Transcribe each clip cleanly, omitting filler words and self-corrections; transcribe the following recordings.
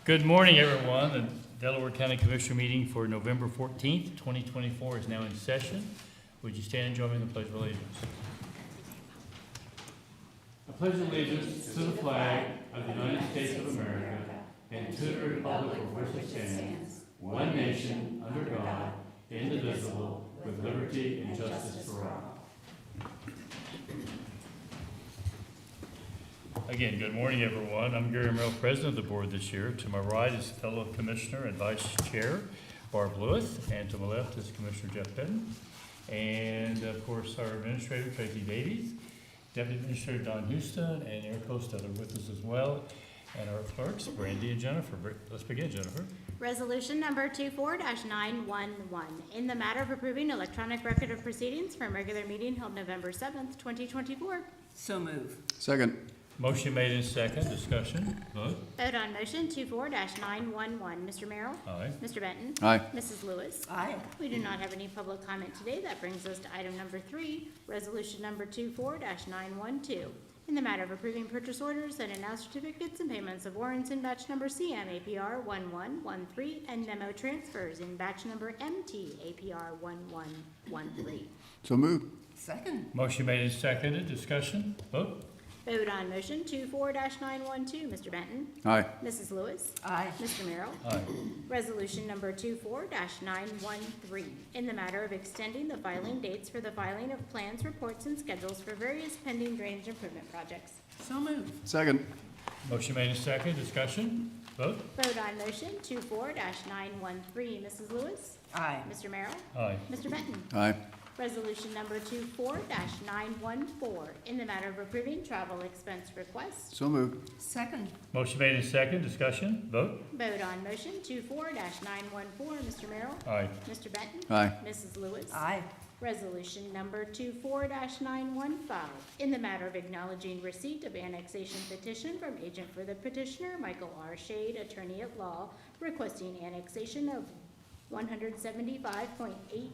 Good morning, everyone. The Delaware County Commissioner meeting for November 14th, 2024 is now in session. Would you stand and join me in the Pledge of Allegiance? I pledge allegiance to the flag of the United States of America and to the republic for which it stands, one nation, under God, indivisible, with liberty and justice for all. Again, good morning, everyone. I'm Gary Merrill, President of the Board this year. To my right is fellow Commissioner and Vice Chair Barb Lewis, and to my left is Commissioner Jeff Benton. And, of course, our Administrator, Tracy Davies, Deputy Administrator Don Houston, and Eric Hosted are with us as well. And our clerks, Brandy and Jennifer. Let's begin, Jennifer. Resolution number 24-911, in the matter of approving electronic record of proceedings from regular meeting held November 7th, 2024. So move. Second. Motion made in second. Discussion. Vote. Vote on motion 24-911. Mr. Merrill? Aye. Mr. Benton? Aye. Mrs. Lewis? Aye. We do not have any public comment today. That brings us to item number 3, resolution number 24-912. In the matter of approving purchase orders and announced certificates and payments of warrants in batch number CM APR 1113 and memo transfers in batch number MT APR 1113. So moved. Second. Motion made and seconded. Discussion. Vote. Vote on motion 24-912. Mr. Benton? Aye. Mrs. Lewis? Aye. Mr. Merrill? Aye. Resolution number 24-913, in the matter of extending the filing dates for the filing of plans, reports, and schedules for various pending drainage improvement projects. So move. Second. Motion made in second. Discussion. Vote. Vote on motion 24-913. Mrs. Lewis? Aye. Mr. Merrill? Aye. Mr. Benton? Aye. Resolution number 24-914, in the matter of approving travel expense requests. So moved. Second. Motion made in second. Discussion. Vote. Vote on motion 24-914. Mr. Merrill? Aye. Mr. Benton? Aye. Mrs. Lewis? Aye. Resolution number 24-915, in the matter of acknowledging receipt of annexation petition from agent for the petitioner, Michael R. Shade, attorney at law, requesting annexation of 175.80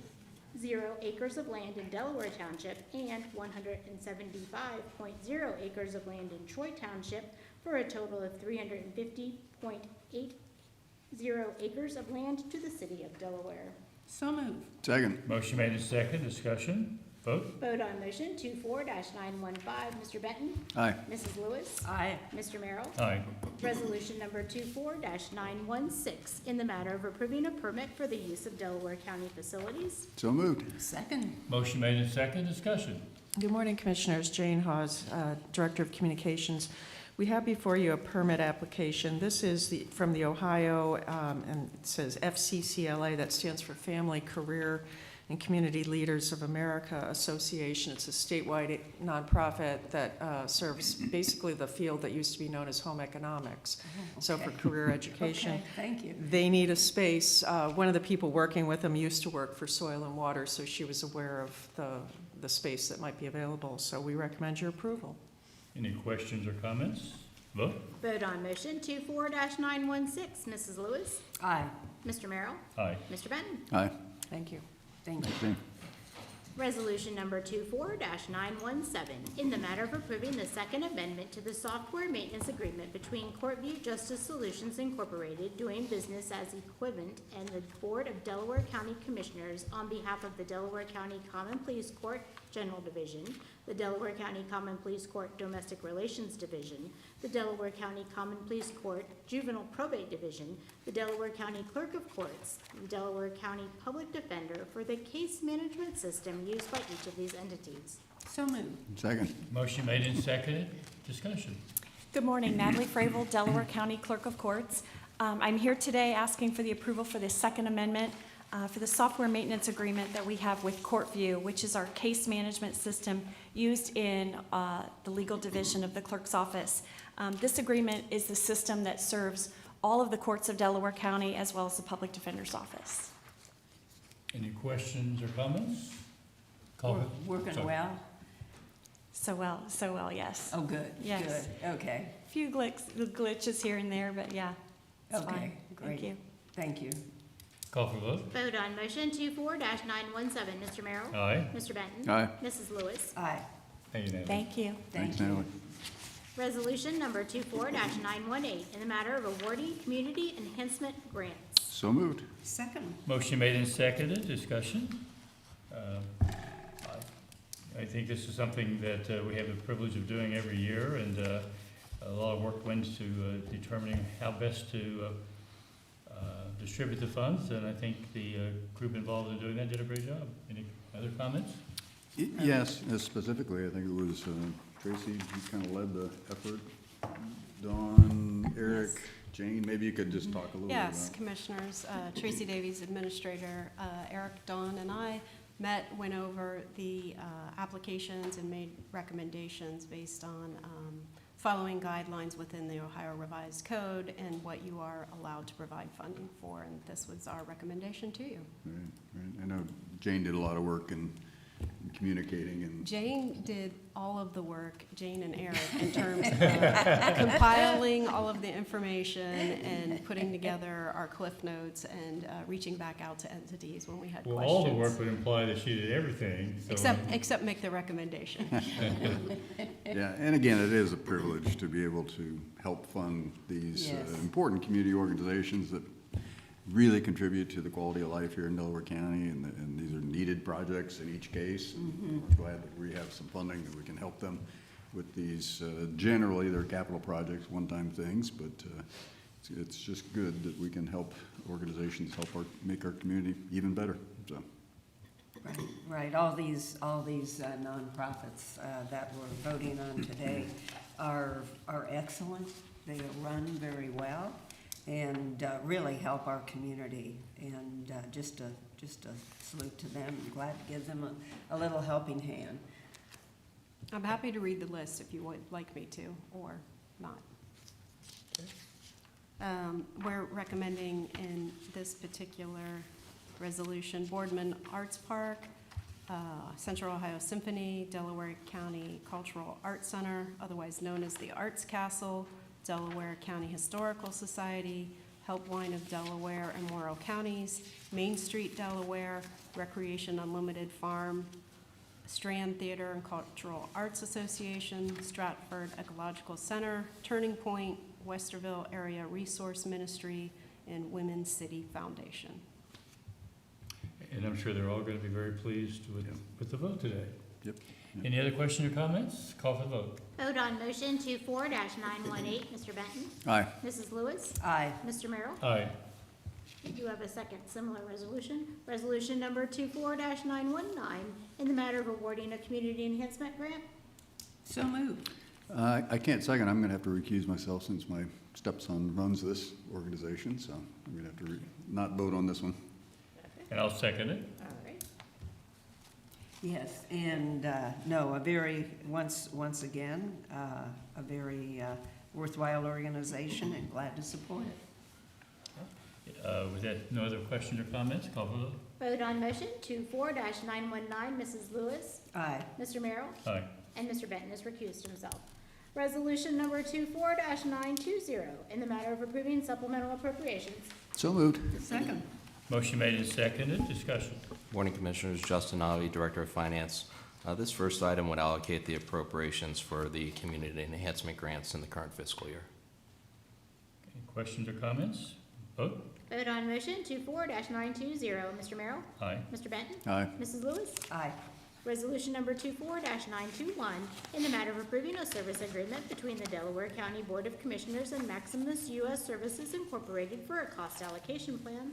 acres of land in Delaware Township and 175.0 acres of land in Troy Township for a total of 350.80 acres of land to the city of Delaware. So move. Second. Motion made in second. Discussion. Vote. Vote on motion 24-915. Mr. Benton? Aye. Mrs. Lewis? Aye. Mr. Merrill? Aye. Resolution number 24-916, in the matter of approving a permit for the use of Delaware County facilities. So moved. Second. Motion made in second. Discussion. Good morning, Commissioners. Jane Hawes, Director of Communications. We have before you a permit application. This is from the Ohio, and it says FCCLA, that stands for Family, Career, and Community Leaders of America Association. It's a statewide nonprofit that serves basically the field that used to be known as home economics. So for career education. Okay, thank you. They need a space. One of the people working with them used to work for Soil and Water, so she was aware of the space that might be available. So we recommend your approval. Any questions or comments? Vote. Vote on motion 24-916. Mrs. Lewis? Aye. Mr. Merrill? Aye. Mr. Benton? Aye. Thank you. Thank you. Same. Resolution number 24-917, in the matter of approving the Second Amendment to the software maintenance agreement between Courtview Justice Solutions Incorporated, doing business as Equipment, and the Board of Delaware County Commissioners on behalf of the Delaware County Common Pleas Court General Division, the Delaware County Common Pleas Court Domestic Relations Division, the Delaware County Common Pleas Court Juvenile Probate Division, the Delaware County Clerk of Courts, the Delaware County Public Defender for the case management system used by each of these entities. So move. Second. Motion made and seconded. Discussion. Good morning, Natalie Fravel, Delaware County Clerk of Courts. I'm here today asking for the approval for the Second Amendment for the software maintenance agreement that we have with Courtview, which is our case management system used in the legal division of the clerk's office. This agreement is the system that serves all of the courts of Delaware County as well as the public defender's office. Any questions or comments? Working Sorry. well? So well, yes. Oh, good. Yes. Good. Okay. Few glitches here and there, but yeah, it's Okay, fine. great. Thank you. Thank you. Call for vote. Vote on motion 24-917. Mr. Merrill? Aye. Mr. Benton? Aye. Mrs. Lewis? Aye. Thank you, Natalie. Thank you. Thank Thanks, you. Natalie. Resolution number 24-918, in the matter of awarding community enhancement grants. So moved. Second. Motion made and seconded, discussion. I think this is something that we have the privilege of doing every year, and a lot of work went to determining how best to distribute the funds, and I think the group involved in doing that did a great job. Any other comments? Yes, specifically, I think it was Tracy who kind of led the effort. Dawn, Eric, Yes. Jane, maybe you could just talk a little bit Yes, about. Commissioners, Tracy Davies, Administrator, Eric, Dawn, and I went over the applications and made recommendations based on following guidelines within the Ohio Revised Code and what you are allowed to provide funding for, and this was our recommendation to you. Right. I know Jane did a lot of work in communicating and. Jane did all of the work, Jane and Eric, in terms of compiling all of the information and putting together our cliff notes and reaching back out to entities when we had Well, questions. all the work would imply that she did everything, so. Except make the recommendation. Yeah, and again, it is a privilege to be able to help fund these Yes. important community organizations that really contribute to the quality of life here in Delaware County, and these are needed projects in each case. And we're glad that we have some funding that we can help them with these. Generally, they're capital projects, one-time things, but it's just good that we can help organizations make our community even better, so. Right. All these nonprofits that we're voting on today are excellent. They run very well and really help our community. And just a salute to them. I'm glad to give them a little helping hand. I'm happy to read the list if you would like me to, or not. We're recommending in this particular resolution, Boardman Arts Park, Central Ohio Symphony, Delaware County Cultural Arts Center, otherwise known as the Arts Castle, Delaware County Historical Society, Helpline of Delaware and Morrow Counties, Main Street Delaware, Recreation Unlimited Farm, Strand Theater and Cultural Arts Association, Stratford Ecological Center, Turning Point, Westerville Area Resource Ministry, and Women's City Foundation. And I'm sure they're all going to be very pleased with the vote today. Yep. Any other questions or comments? Call for the vote. Vote on motion 24-918, Mr. Benton. Aye. Mrs. Lewis. Aye. Mr. Merrill. Aye. We do have a second similar resolution. Resolution number 24-919, in the matter of awarding a community enhancement grant. So moved. I can't second. I'm going to have to recuse myself since my stepson runs this organization, so I'm going to have to not vote on this one. And I'll second it. All right. Yes, and no, once again, a very worthwhile organization, and glad to support it. With that, no other questions or comments? Call for the vote. Vote on motion 24-919, Mrs. Lewis. Aye. Mr. Merrill. Aye. And Mr. Benton has recused himself. Resolution number 24-920, in the matter of approving supplemental appropriations. So moved. Second. Motion made and seconded, discussion. Morning, Commissioners. Justin Avi, Director of Finance. This first item would allocate the appropriations for the community enhancement grants in the current fiscal year. Any questions or comments? Vote. Vote on motion 24-920, Mr. Merrill. Aye. Mr. Benton. Aye. Mrs. Lewis. Aye. Resolution number 24-921, in the matter of approving a service agreement between the Delaware County Board of Commissioners and Maximus U.S. Services Incorporated for a cost allocation plan.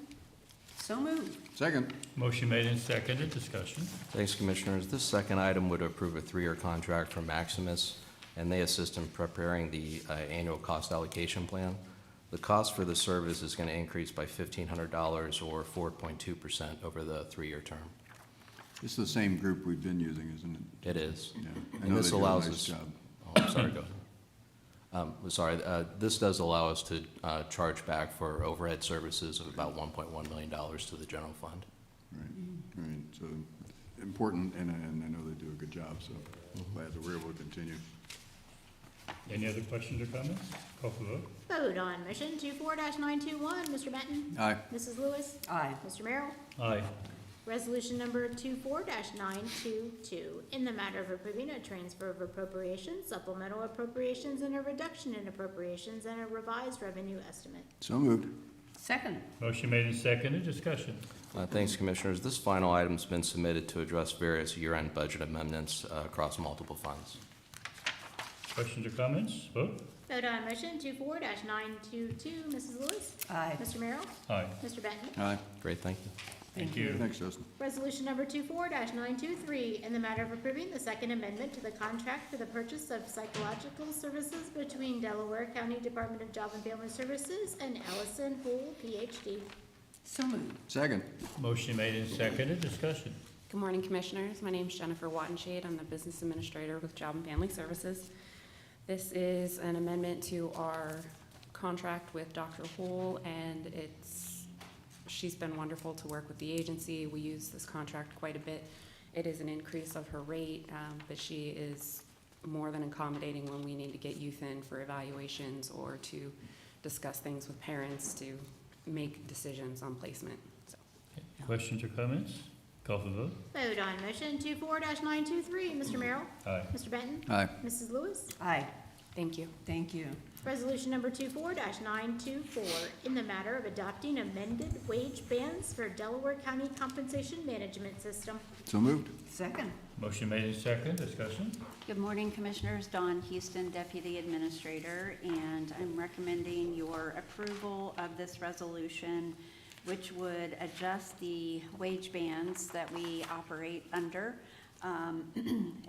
So moved. Second. Motion made and seconded, discussion. Thanks, Commissioners. This second item would approve a 3-year contract for Maximus, and they assist in preparing the annual cost allocation plan. The cost for the service is going to increase by $1,500 or 4.2% over the 3-year term. This is the same group we've been using, isn't it? It is. Yeah. I And know this they do a allows nice us- job. Oh, I'm sorry, go ahead. This does allow us to charge back for overhead services of about $1.1 million to the general fund. Right, right. So important, and I know they do a good job, so glad that we're able to continue. Any other questions or comments? Call for the vote. Vote on motion 24-921, Mr. Benton. Aye. Mrs. Lewis. Aye. Mr. Merrill. Aye. Resolution number 24-922, in the matter of approving a transfer of appropriations, supplemental appropriations, and a reduction in appropriations and a revised revenue estimate. So moved. Second. Motion made and seconded, discussion. Thanks, Commissioners. This final item's been submitted to address various year-end budget amendments across multiple funds. Questions or comments? Vote. Vote on motion 24-922, Mrs. Lewis? Aye. Mr. Merrill? Aye. Mr. Benton? Aye. Great, thank you. Thank you. Thanks, Justin. Resolution number 24-923, in the matter of approving the second amendment to the contract for the purchase of psychological services between Delaware County Department of Job and Family Services and Allison Houle, Ph.D. So moved. Second. Motion made and seconded, discussion. Good morning, Commissioners. My name is Jennifer Wattenshade. I'm the Business Administrator with Job and Family Services. This is an amendment to our contract with Dr. Houle, and she's been wonderful to work with the agency. We use this contract quite a bit. It is an increase of her rate, but she is more than accommodating when we need to get youth in for evaluations or to discuss things with parents to make decisions on placement. So, Questions or comments? Call for the vote. Vote on motion 24-923, Mr. Merrill? Aye. Mr. Benton? Aye. Mrs. Lewis? Aye. thank you. Thank you. Resolution number 24-924, in the matter of adopting amended wage bands for Delaware County Compensation Management System. So moved. Second. Motion made and seconded, discussion. Good morning, Commissioners. Dawn Houston, Deputy Administrator, and I'm recommending your approval of this resolution, which would adjust the wage bands that we operate under.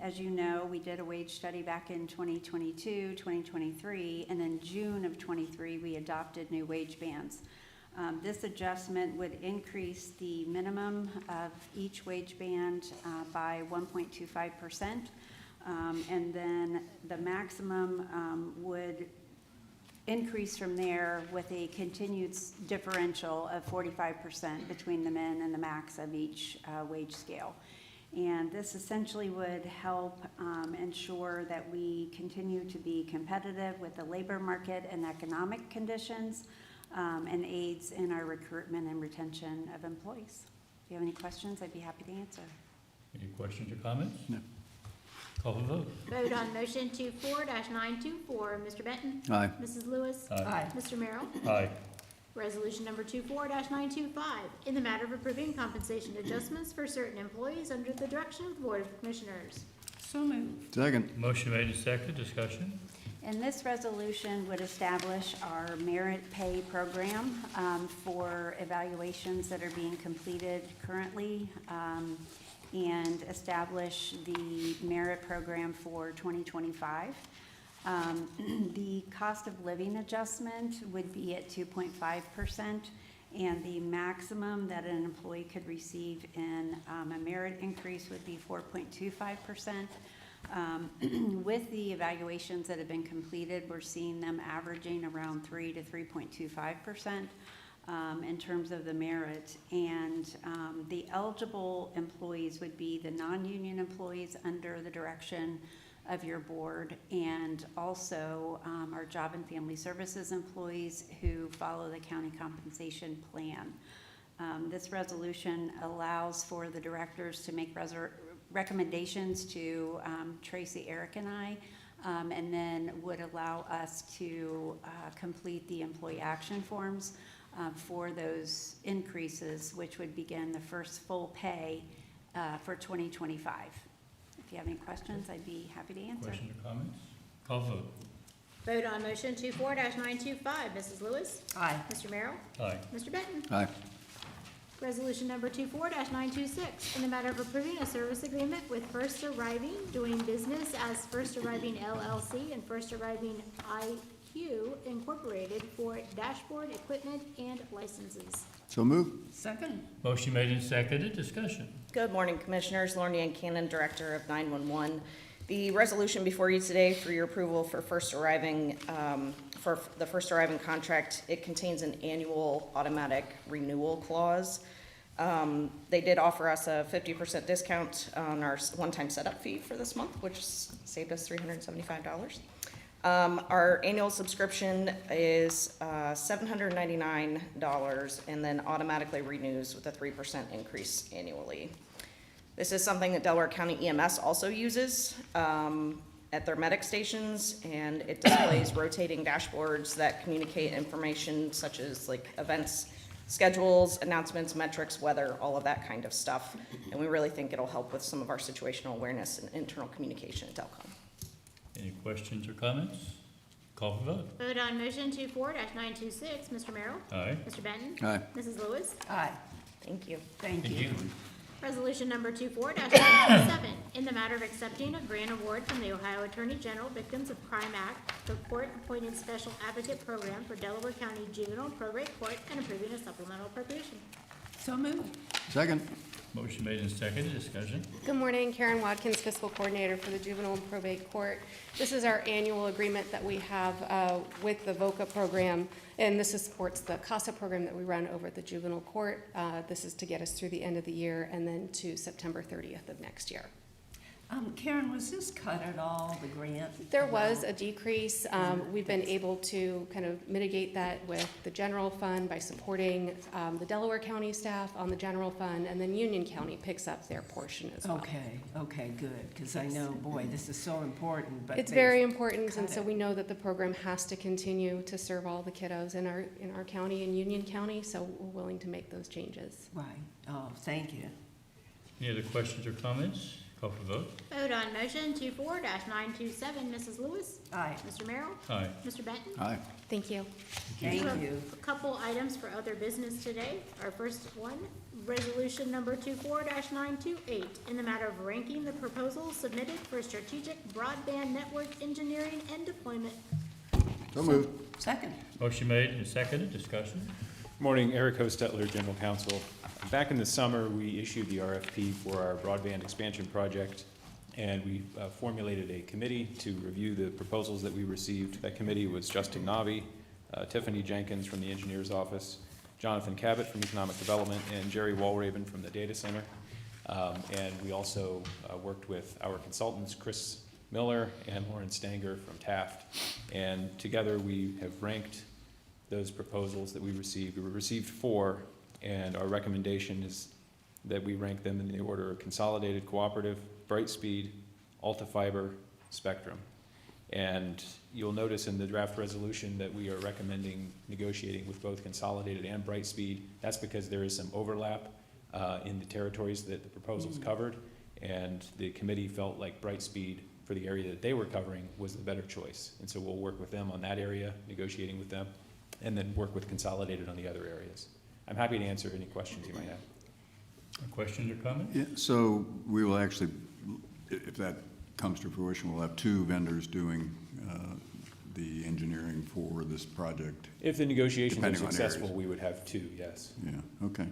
As you know, we did a wage study back in 2022, 2023, and in June of 23, we adopted new wage bands. This adjustment would increase the minimum of each wage band by 1.25%, and then the maximum would increase from there with a continued differential of 45% between the min and the max of each wage scale. And this essentially would help ensure that we continue to be competitive with the labor market and economic conditions, and aids in our recruitment and retention of employees. If you have any questions, I'd be happy to answer. Any questions or comments? No. Call for the vote. Vote on motion 24-924, Mr. Benton? Aye. Mrs. Lewis? Aye. Mr. Merrill? Aye. Resolution number 24-925, in the matter of approving compensation adjustments for certain employees under the direction of the Board of Commissioners. So moved. Second. Motion made and seconded, discussion. And this resolution would establish our merit pay program for evaluations that are being completed currently, and establish the merit program for 2025. The cost of living adjustment would be at 2.5%, and the maximum that an employee could receive in a merit increase would be 4.25%. With the evaluations that have been completed, we're seeing them averaging around 3 to 3.25% in terms of the merit. And the eligible employees would be the non-union employees under the direction of your board, and also our Job and Family Services employees who follow the county compensation plan. This resolution allows for the directors to make recommendations to Tracy, Eric, and I, and then would allow us to complete the employee action forms for those increases, which would begin the first full pay for 2025. If you have any questions, I'd be happy to answer. Questions or comments? Call for the vote. Vote on motion 24-925, Mrs. Lewis? Aye. Mr. Merrill? Aye. Mr. Benton? Aye. Resolution number 24-926, in the matter of approving a service agreement with First Arriving, doing business as First Arriving LLC and First Arriving IQ Incorporated for dashboard equipment and licenses. So moved. Second. Motion made and seconded, discussion. Good morning, Commissioners. Lauren Ann Cannon, Director of 911. The resolution before you today for your approval for First Arriving, for the First Arriving contract, it contains an annual automatic renewal clause. They did offer us a 50% discount on our one-time setup fee for this month, which saved us $375. Our annual subscription is $799 and then automatically renews with a 3% increase annually. This is something that Delaware County EMS also uses at their medic stations, and it displays rotating dashboards that communicate information such as like events, schedules, announcements, metrics, weather, all of that kind of stuff. And we really think it'll help with some of our situational awareness and internal communication at Delcom. Any questions or comments? Call for vote. Vote on motion 24-926, Mr. Merrill? Aye. Mr. Benton? Aye. Mrs. Lewis? Aye, Thank you. thank Thank you. you. Resolution number 24-927, in the matter of accepting a grant award from the Ohio Attorney General Victims of Crime Act for court-appointed special advocate program for Delaware County Juvenile Probate Court and approving a supplemental appropriation. So moved. Second. Motion made and seconded, discussion. Good morning, Karen Watkins, Fiscal Coordinator for the Juvenile and Probate Court. This is our annual agreement that we have with the VOCA program, and this supports the CASA program that we run over at the Juvenile Court. This is to get us through the end of the year and then to September 30th of next year. Karen, was this cut at all, the grant? There was a decrease. We've been able to kind of mitigate that with the general fund by supporting the Delaware County staff on the general fund, and then Union County picks up their portion as well. Okay, good, because I know, boy, this is so important, but. It's they've very important, and cut so it. we know that the program has to continue to serve all the kiddos in our county and Union County, so we're willing to make those changes. Right, oh, thank you. Any other questions or comments? Call for vote. Vote on motion 24-927, Mrs. Lewis? Aye, Mr. Merrill? Aye. Mr. Benton? Aye. Thank you. thank have you. A couple items for other business today. Our first one, resolution number 24-928, in the matter of ranking the proposals submitted for strategic broadband network engineering and deployment. So moved. Second. Motion made and seconded, discussion. Morning, Eric Hostetler, General Counsel. Back in the summer, we issued the RFP for our broadband expansion project, and we formulated a committee to review the proposals that we received. That committee was Justin Navi, Tiffany Jenkins from the Engineer's Office, Jonathan Cabot from Economic Development, and Jerry Walraven from the Data Center. And we also worked with our consultants, Chris Miller and Lauren Stanger from Taft. And together we have ranked those proposals that we received. We received 4, and our recommendation is that we rank them in the order of Consolidated Cooperative, Brightspeed, Alta Fiber, Spectrum. And you'll notice in the draft resolution that we are recommending negotiating with both Consolidated and Brightspeed. That's because there is some overlap in the territories that the proposals covered, and the committee felt like Brightspeed, for the area that they were covering, was the better choice. And so we'll work with them on that area, negotiating with them, and then work with Consolidated on the other areas. I'm happy to answer any questions you might have. Questions or comments? Yeah, so we will actually, if that comes to fruition, we'll have 2 vendors doing the engineering for this project. If the negotiations are Depending on successful, areas. we would have 2, yes. Yeah, okay.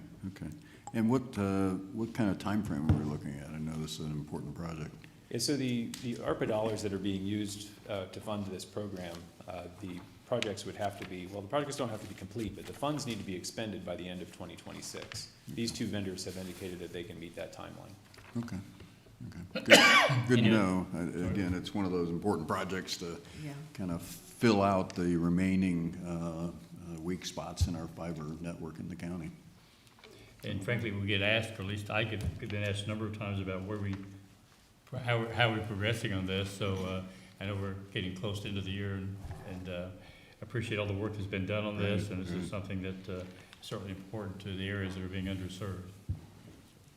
And what kind of time frame are we looking at? I know this is an important project. Yeah, so the ARPA dollars that are being used to fund this program, the projects would have to be, well, the projects don't have to be complete, but the funds need to be expended by the end of 2026. These 2 vendors have indicated that they can meet that timeline. Okay. Good to know. Again, it's one of those important projects to Yeah. kind of fill out the remaining weak spots in our fiber network in the county. And frankly, we get asked, or at least I get been asked a number of times about how we're progressing on this. So I know we're getting close to the end of the year, and appreciate all the work that's been done on this. And this is something that is certainly important to the areas that are being underserved.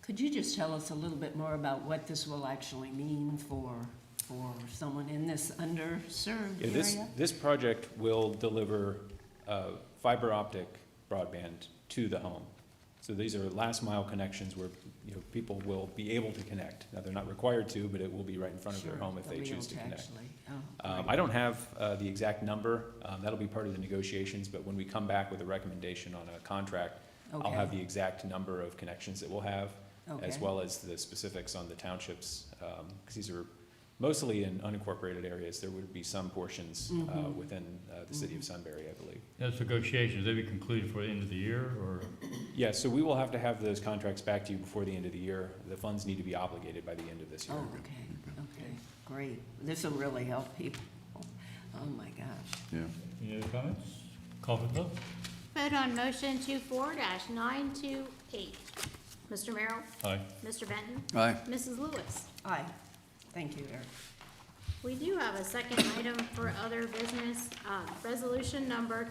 Could you just tell us a little bit more about what this will actually mean for someone in this underserved Yeah, area? this project will deliver fiber optic broadband to the home. So these are last mile connections where, people will be able to connect. Now, they're not required to, but it will be right in front of their home if they choose to connect. I don't have the exact number. That'll be part of the negotiations, but when we come back with a recommendation on a contract, I'll have the exact number of connections that we'll have, as well as the specifics on the townships, because these are mostly in unincorporated areas. There would be some portions within the city of Sunbury, I believe. Those negotiations, they be concluded for the end of the year, or? Yeah, so we will have to have those contracts back to you before the end of the year. The funds need to be obligated by the end of this year. Oh, okay, great. This will really help people. Oh, my gosh. Yeah. Any other comments? Call for the vote. Vote on motion 24-928. Mr. Merrill? Aye. Mr. Benton? Aye. Mrs. Lewis? Aye. Thank you, Eric. We do have a second item for other business, resolution number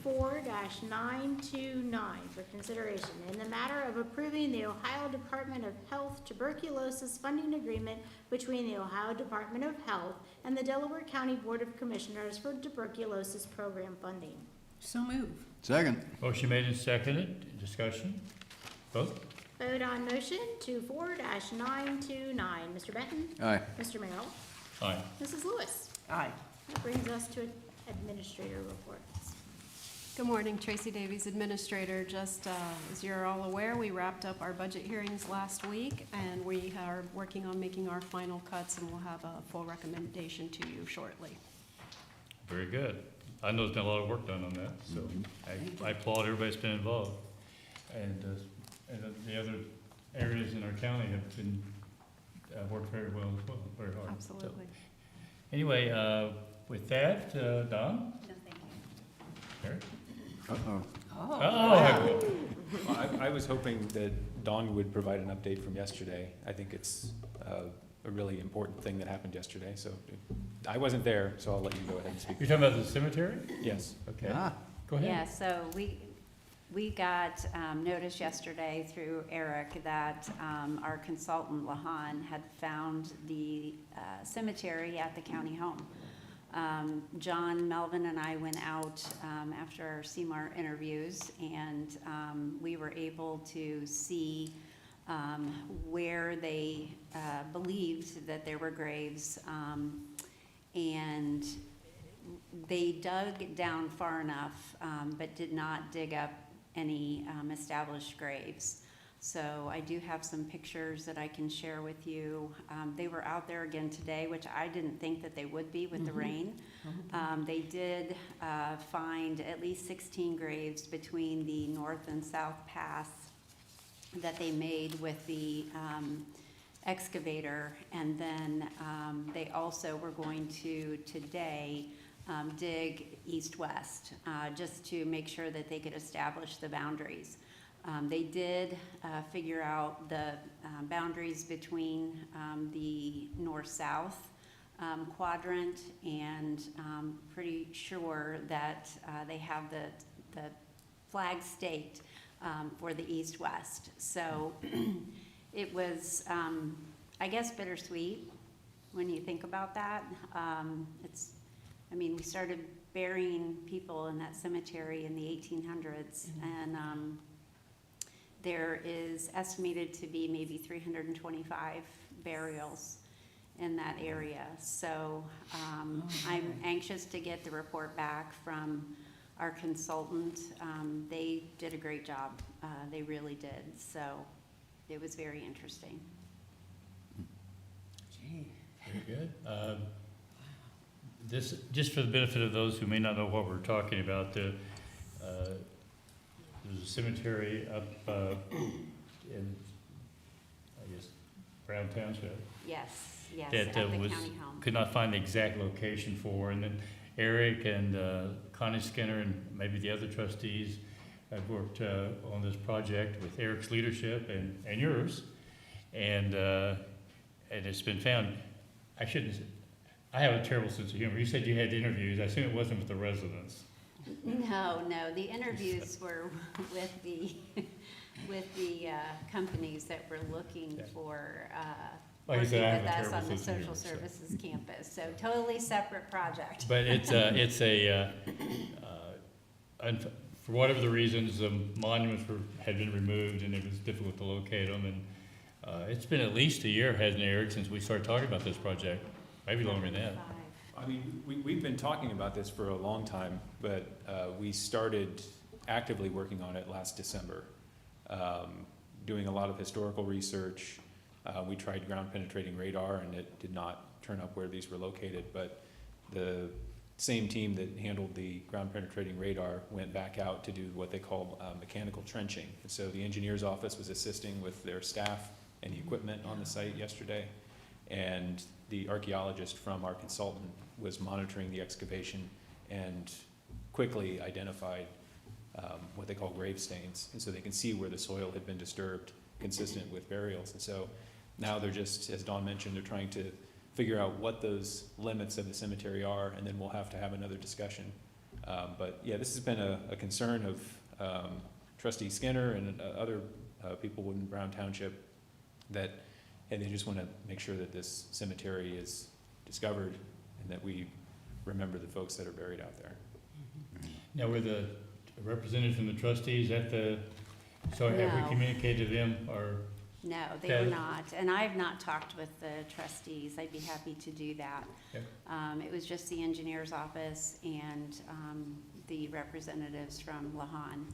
24-929 for consideration in the matter of approving the Ohio Department of Health tuberculosis funding agreement between the Ohio Department of Health and the Delaware County Board of Commissioners for tuberculosis program funding. So move. Second. Motion made and seconded. Discussion? Vote? Vote on motion 24-929. Mr. Benton? Aye. Mr. Merrill? Aye. Mrs. Lewis? Aye. That brings us to administrator reports. Good morning, Tracy Davies, Administrator. Just as you're all aware, we wrapped up our budget hearings last week, and we are working on making our final cuts, and we'll have a full recommendation to you shortly. Very good. I know there's been a lot of work done on that, so I applaud everybody that's been involved. And the other areas in our county have been, worked very well as well, very hard. So, Absolutely. anyway, with that, Don? No, thank you. Eric? Uh-oh. Oh. Oh, Well, I was hoping that Dawn would provide an update from yesterday. I think it's a really important thing that happened yesterday, so I wasn't there, so I'll let you go ahead and speak. you're talking about the cemetery? Yes. Okay. Ah, Go ahead. Yeah, so we got notice yesterday through Eric that our consultant, Lahan, had found the cemetery at the county home. John, Melvin, and I went out after our CMAR interviews, and we were able to see where they believed that there were graves, and they dug down far enough, but did not dig up any established graves. So I do have some pictures that I can share with you. They were out there again today, which I didn't think that they would be with the rain. They did find at least 16 graves between the north and south paths that they made with the excavator. And then they also were going to today dig east-west, just to make sure that they could establish the boundaries. They did figure out the boundaries between the north-south quadrant, and pretty sure that they have the flag staked for the east-west. So it was, I guess, bittersweet when you think about that. We started burying people in that cemetery in the 1800s, and there is estimated to be maybe 325 burials in that area. So I'm anxious to get the report back from our consultant. They did a great job. They really did. So it was very interesting. Gee. Very good. This, just for the benefit of those who may not know what we're talking about, there's a cemetery up in, I guess, Brown Township. Yes, yes, That at the was, county home. could not find the exact location for, and then Eric and Connie Skinner and maybe the other trustees have worked on this project with Eric's leadership and yours, and it's been found. I have a terrible sense of humor. You said you had interviews. I assume it wasn't with the residents. No, the interviews were with the companies that were looking for Like I working said, I have with a us terrible on the sense of social humor, so. services campus. So totally separate project. But for whatever the reasons, the monuments had been removed and it was difficult to locate them. And it's been at least a year, hasn't it, Eric, since we started talking about this project? Maybe longer than that. We've been talking about this for a long time, but we started actively working on it last December, doing a lot of historical research. We tried ground penetrating radar, and it did not turn up where these were located, but the same team that handled the ground penetrating radar went back out to do what they call mechanical trenching. And so the engineer's office was assisting with their staff and the equipment on the site yesterday, and the archaeologist from our consultant was monitoring the excavation and quickly identified what they call grave stains. And so they can see where the soil had been disturbed, consistent with burials. And so now they're just, as Dawn mentioned, they're trying to figure out what those limits of the cemetery are, and then we'll have to have another discussion. But yeah, this has been a concern of Trustee Skinner and other people in Brown Township, that, and they just want to make sure that this cemetery is discovered and that we remember the folks that are buried out there. Now, were the representatives from the trustees at the, so have No. we communicated to them, or? No, they Okay. were not, and I have not talked with the trustees. I'd be happy to do that. Okay. It was just the engineer's office and the representatives from Lahan.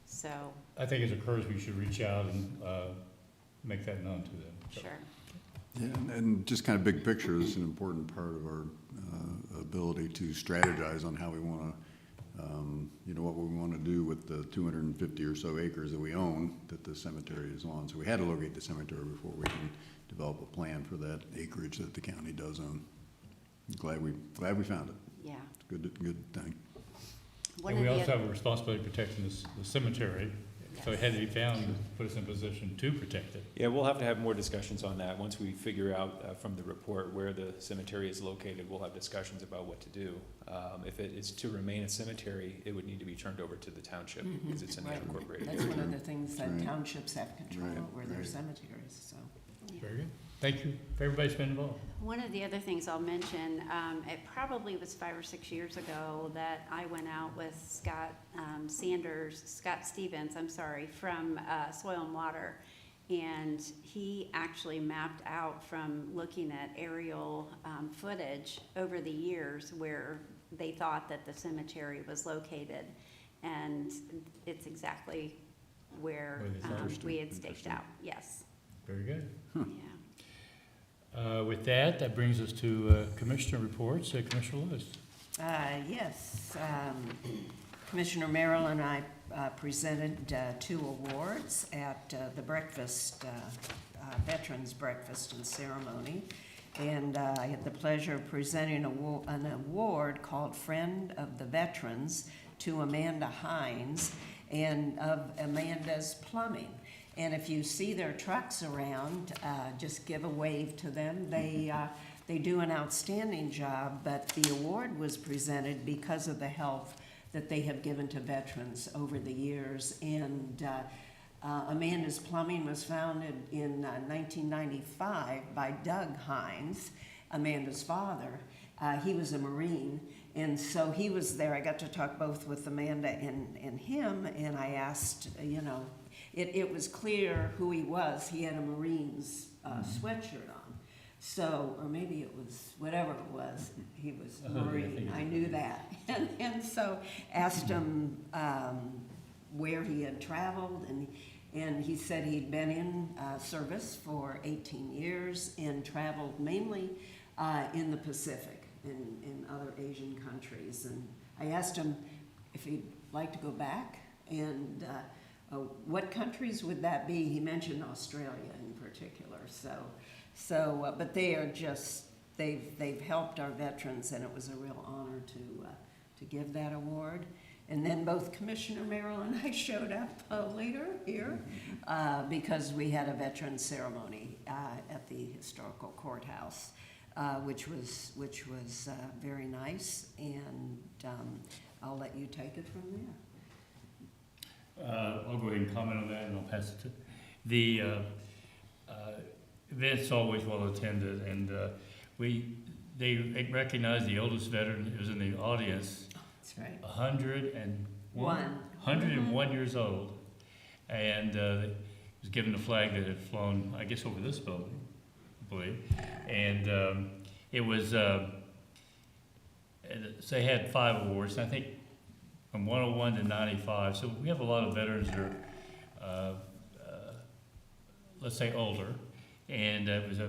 So, I think as a courtesy, we should reach out and make that known to them. So, sure. Yeah, and just kind of big picture is an important part of our ability to strategize on how we want to, what we want to do with the 250 or so acres that we own that the cemetery is on. So we had to locate the cemetery before we can develop a plan for that acreage that the county does own. Glad we found it. Yeah. It's a good thing. One And of we the also oth- have a responsibility to protect the cemetery, so it had to be found to put us in position to protect it. Yeah, we'll have to have more discussions on that. Once we figure out from the report where the cemetery is located, we'll have discussions about what to do. If it is to remain a cemetery, it would need to be turned over to the township because it's in the Right. unincorporated That's area. one of the things that Right. townships have control Right, over, their right. cemeteries, so. Very good. Thank you for everybody's been involved. One of the other things I'll mention, it probably was 5 or 6 years ago that I went out with Scott Stevens, from Soil and Water. And he actually mapped out from looking at aerial footage over the years where they thought that the cemetery was located. And it's exactly where Where they thought. we had staked out, yes, Very good. yeah. With that brings us to commissioner reports. Commissioner Lewis. Yes, Commissioner Merrill and I presented 2 awards at the breakfast, Veterans Breakfast and Ceremony. And I had the pleasure of presenting an award called Friend of the Veterans to Amanda Hines and of Amanda's Plumbing. And if you see their trucks around, just give a wave to them. They do an outstanding job, but the award was presented because of the help that they have given to veterans over the years. And Amanda's Plumbing was founded in 1995 by Doug Hines, Amanda's father. He was a Marine, and so he was there. I got to talk both with Amanda and him, and I asked, it was clear who he was. He had a Marine's sweatshirt on. So, or maybe it was, whatever it was, he was a Marine. I knew that. And so asked him where he had traveled, and he said he'd been in service for 18 years and traveled mainly in the Pacific, in other Asian countries. And I asked him if he'd like to go back, and what countries would that be? He mentioned Australia in particular. So, but they are just, they've helped our veterans, and it was a real honor to give that award. And then both Commissioner Merrill and I showed up later here because we had a veteran ceremony at the historical courthouse, which was very nice. And I'll let you take it from there. I'll go ahead and comment on that, and I'll pass it to the event's always well attended, and they recognize the oldest veteran who was in the audience. That's right. 101 years old, and was given a flag that had flown, I guess, over this building, I believe, and it was. So they had 5 awards, and I think from 101 to 95. So we have a lot of veterans that are, let's say, older. And it was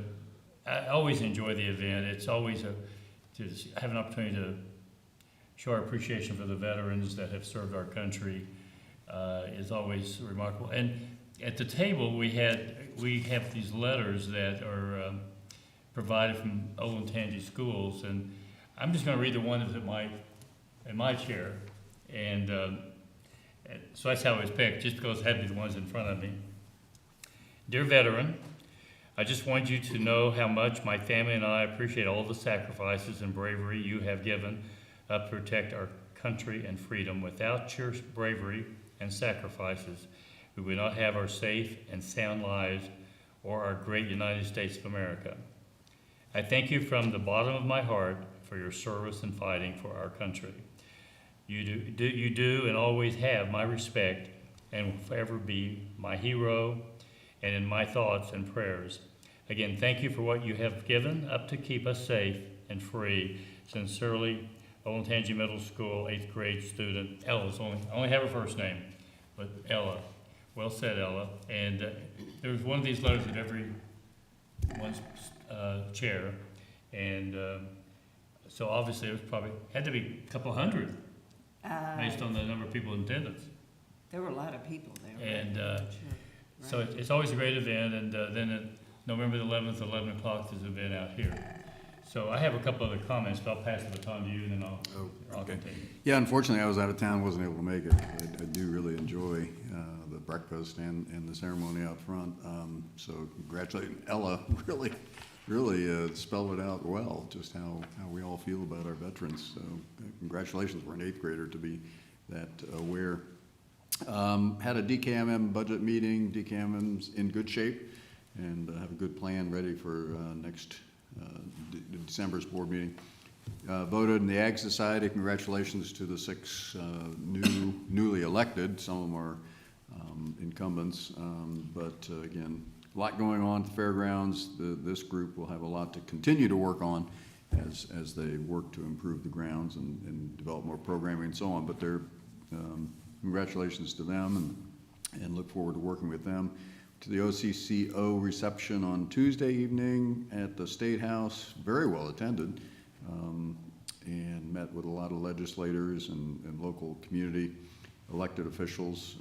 I always enjoy the event. It's always to have an opportunity to show our appreciation for the veterans that have served our country is always remarkable. And at the table, we have these letters that are provided from Olentangy schools, and I'm just gonna read the one that's in my chair, and so that's how it was picked, just because it had to be the ones in front of me. Dear veteran, I just want you to know how much my family and I appreciate all the sacrifices and bravery you have given up to protect our country and freedom. Without your bravery and sacrifices, we would not have our safe and sound lives or our great United States of America. I thank you from the bottom of my heart for your service and fighting for our country. You do and always have my respect and will forever be my hero and in my thoughts and prayers. Again, thank you for what you have given up to keep us safe and free. Sincerely, Olentangy Middle School 8th grade student, Ella's only have her first name, but Ella. Well said, Ella. And there was one of these letters at everyone's chair, and so obviously it was probably, had to be a couple hundred based on the number of people in attendance. There were a lot of people there. And Sure. so Right. it's always a great event, and then November the 11th, 11 o'clock, there's an event out here. So I have a couple other comments, but I'll pass the baton to you, and then I'll okay. continue. Yeah, unfortunately, I was out of town, wasn't able to make it. I do really enjoy the breakfast and the ceremony out front. So congratulating Ella, really spelled it out well, just how we all feel about our veterans. So congratulations for an 8th grader to be that aware. Had a DKMM budget meeting. DKMM's in good shape and have a good plan ready for next December's board meeting. Voted in the Ag Society. Congratulations to the 6 newly elected. Some of them are incumbents, but again, a lot going on at the fairgrounds. This group will have a lot to continue to work on as they work to improve the grounds and develop more programming and so on. But they're congratulations to them, and look forward to working with them. To the OCCO reception on Tuesday evening at the State House, very well attended, and met with a lot of legislators and local community elected officials.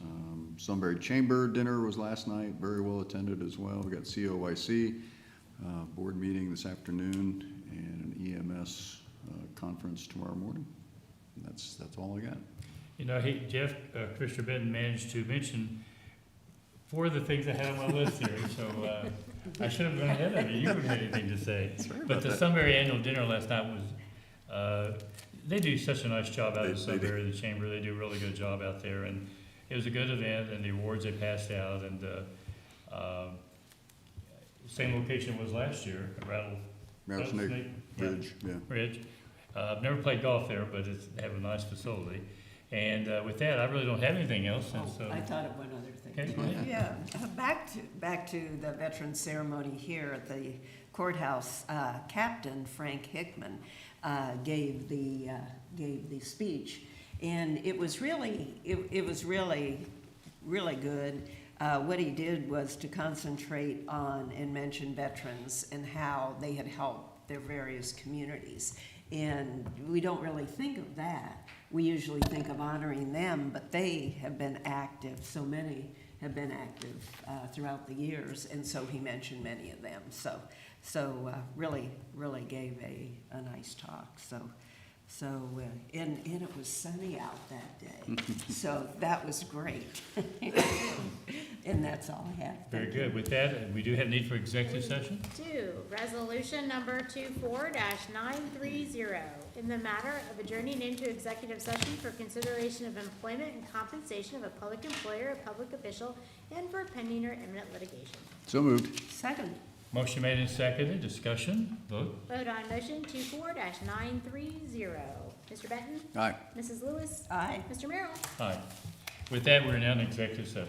Sunbury Chamber dinner was last night, very well attended as well. We got COYC board meeting this afternoon and an EMS conference tomorrow morning. And that's all I got. You know, Jeff, Commissioner Benton managed to mention 4 of the things I had on my list here, so I should have gone ahead of you. You wouldn't have anything to say. But the Sunbury annual dinner last night was, they do such a nice job out of Sunbury, the Chamber. They do a really good job out there, and it was a good event, and the awards they passed out, and same location it was last year, Rattlesnake Ridge, yeah. Ridge. I've never played golf there, but they have a nice facility. And with that, I really don't have anything else. And so, I thought of one other thing. Okay, go ahead. Yeah, back to the veterans ceremony here at the courthouse. Captain Frank Hickman gave the speech, and it was really good. What he did was to concentrate on and mention veterans and how they had helped their various communities. And we don't really think of that. We usually think of honoring them, but they have been active. So many have been active throughout the years, and so he mentioned many of them. So really gave a nice talk. And it was sunny out that day, so that was great. And that's all I have. very Thank you. good. With that, we do have need for executive session. 2, resolution number 24-930, in the matter of adjourning into executive session for consideration of employment and compensation of a public employer, a public official, and for pending or imminent litigation. So moved. Second. Motion made and seconded. Discussion. Vote. Vote on motion 24-930. Mr. Benton? Aye. Mrs. Lewis? Aye. Mr. Merrill? Aye. With that, we're now in executive session.